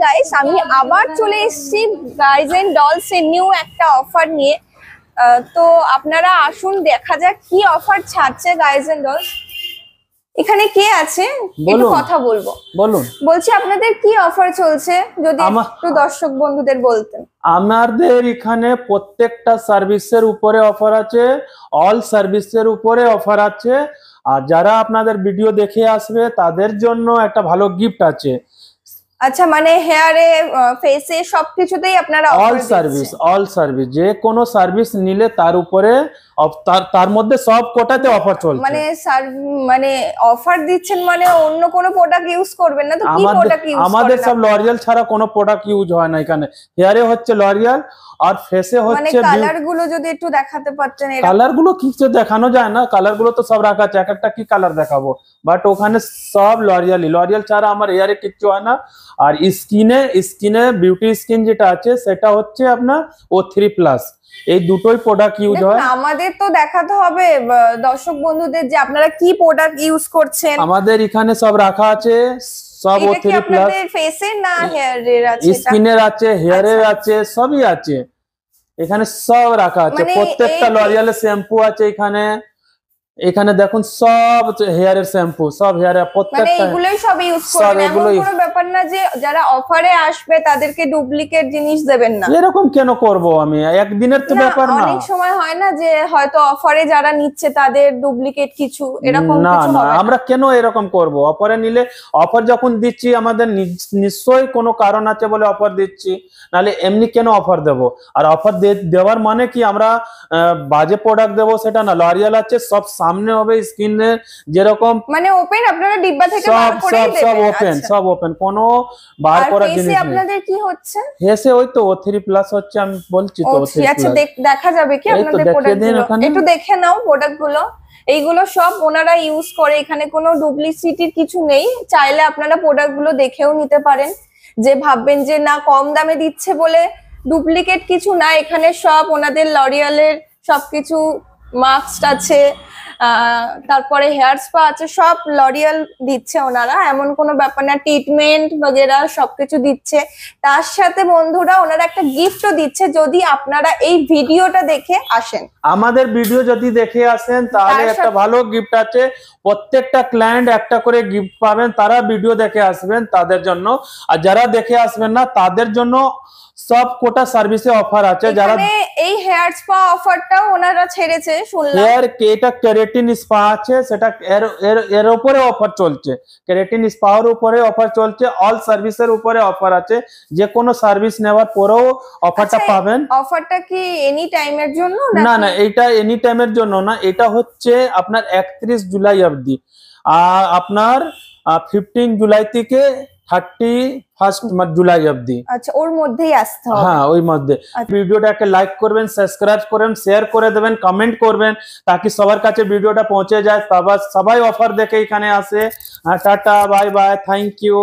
Guys, আমি আবার চলে এসেছি গাইজ এন্ড ডলস এর নিউ একটা অফার নিয়ে। তো আপনারা আসুন, দেখা যাক কি অফার ছাড়ছে গাইজ এন্ড ডলস। এখানে কে আছে একটু কথা বলবো। বলুন। বলছি আপনাদের কি অফার চলছে, যদি একটু দর্শক বন্ধুদের বলতেন। আমাদের এখানে প্রত্যেকটা সার্ভিসের উপরে অফার আছে, অল সার্ভিসের উপরে অফার আছে। আর যারা আপনাদের ভিডিও দেখে আসবে তাদের জন্য একটা ভালো গিফট আছে। আচ্ছা, মানে হেয়ারে ফেসে সবকিছুতেই আপনারা অল সার্ভিস যে কোনো সার্ভিস নিলে তার উপরে তার মধ্যে সব কোটাতে অফার চলছে। মানে অফার দিচ্ছেন, মানে অন্য কোনো প্রোডাক্ট ইউজ করবেন না তো? কি প্রোডাক্ট ইউজ করেন? আমাদের সব লরিয়াল ছাড়া কোনো প্রোডাক্ট ইউজ হয় না এখানে। হেয়ারে হচ্ছে লরিয়াল আর ফেসে হচ্ছে। মানে কালার গুলো যদি একটু দেখাতে পারতেন। কালার গুলো কিছু দেখানো যায় না, কালার গুলো তো সব রাখা আছে, এক একটা কি কালার দেখাবো, বাট ওখানে সব লরিয়াল ছাড়া আমার হেয়ারে কিচ্ছু হয় না। আর স্কিনে বিউটি স্কিন যেটা আছে সেটা হচ্ছে আপনার O3+, এই দুটোই প্রোডাক্ট ইউজ হয়। আমাদের তো দেখাতে হবে দর্শক বন্ধুদের যে আপনারা কি প্রোডাক্ট ইউজ করছেন। আমাদের এখানে সব রাখা আছে, সব O3+। আপনাদের ফেসের না হেয়ারের আছে? স্কিনের আছে, হেয়ারের আছে, সবই আছে এখানে, সব রাখা আছে। প্রত্যেকটা লরিয়ালের শ্যাম্পু আছে এখানে। এখানে দেখুন সব হেয়ারের শ্যাম্পু, সব হেয়ারে প্রত্যেকটা, এগুলোই সব ইউজ করবেন। এমন কোনো ব্যাপার না যে যারা অফারে আসবে তাদেরকে ডুপ্লিকেট জিনিস দেবেন না। এরকম কেন করব আমি? একদিনের তো ব্যাপার না। অনেক সময় হয় না যে হয়তো অফারে যারা নিচ্ছে তাদের ডুপ্লিকেট কিছু এরকম কিছু হবে না। আমরা কেন এরকম করব? অফারে নিলে, অফার যখন দিচ্ছি আমাদের নিশ্চয়ই কোনো কারণ আছে বলে অফার দিচ্ছি, নালে এমনি কেন অফার দেব? আর অফার দেওয়ার মানে কি আমরা বাজে প্রোডাক্ট দেবো সেটা না। লরিয়াল আছে, সব সামনে হবে, স্ক্রিনে যেরকম মানে ওপেন, আপনারা ডিব্বা থেকে বার করে দেবেন। সব ওপেন, কোনো বার করা জিনিস নেই। আপনাদের কি হচ্ছে? হেসে ওই তো O3+ হচ্ছে, আমি বলছি তো O3+। আচ্ছা, দেখা যাবে কি আপনাদের প্রোডাক্টগুলো? একটু দেখে নাও প্রোডাক্টগুলো। এইগুলো সব ওনারা ইউজ করে, এখানে কোনো ডুপ্লিসিটির কিছু নেই। চাইলে আপনারা প্রোডাক্টগুলো দেখেও নিতে পারেন। যে ভাববেন যে না কম দামে দিচ্ছে বলে ডুপ্লিকেট কিছু না, এখানে সব ওনাদের লরিয়ালের সবকিছু মাস্ক আছে, তারপরে হেয়ার স্পা আছে, সব লরিয়াল দিচ্ছে ওনারা, এমন কোনো ব্যাপার না। ট্রিটমেন্ট বগেরা সবকিছু দিচ্ছে। তার সাথে বন্ধুরা ওনারা একটা গিফটও দিচ্ছে যদি আপনারা এই ভিডিওটা দেখে আসেন। আমাদের ভিডিও যদি দেখে আসেন তাহলে একটা ভালো গিফট আছে। প্রত্যেকটা ক্লায়েন্ট একটা করে গিফট পাবেন, তারা ভিডিও দেখে আসবেন তাদের জন্য। আর যারা দেখে আসবেন না তাদের জন্য সব কোটা সার্ভিসে অফার আছে। যারা এই হেয়ার স্পা অফারটাও ওনারা ছেড়েছে শুনলাম। এটা কেরাটিন স্পা আছে, সেটা এর উপরে অফার চলছে। কেরাটিন স্পার উপরে অফার চলছে, অল সার্ভিসের উপরে অফার আছে। যে কোনো সার্ভিস নেওয়ার পরেও অফারটা পাবেন। অফারটা কি এনি টাইমের জন্য? না, এটা এনি টাইমের জন্য না, এটা হচ্ছে আপনার 31 জুলাই অবধি। আর আপনার 15 জুলাই থেকে 31 জুলাই অবধি। আচ্ছা, ওর মধ্যেই আসতে হবে। হ্যাঁ, ওই মধ্যে। ভিডিওটাকে লাইক করবেন, সাবস্ক্রাইব করবেন, শেয়ার করে দেবেন, কমেন্ট করবেন, তাকি সবার কাছে ভিডিওটা পৌঁছে যায়, সবাই অফার দেখে এখানে আসে। Tata, bye bye, thank you.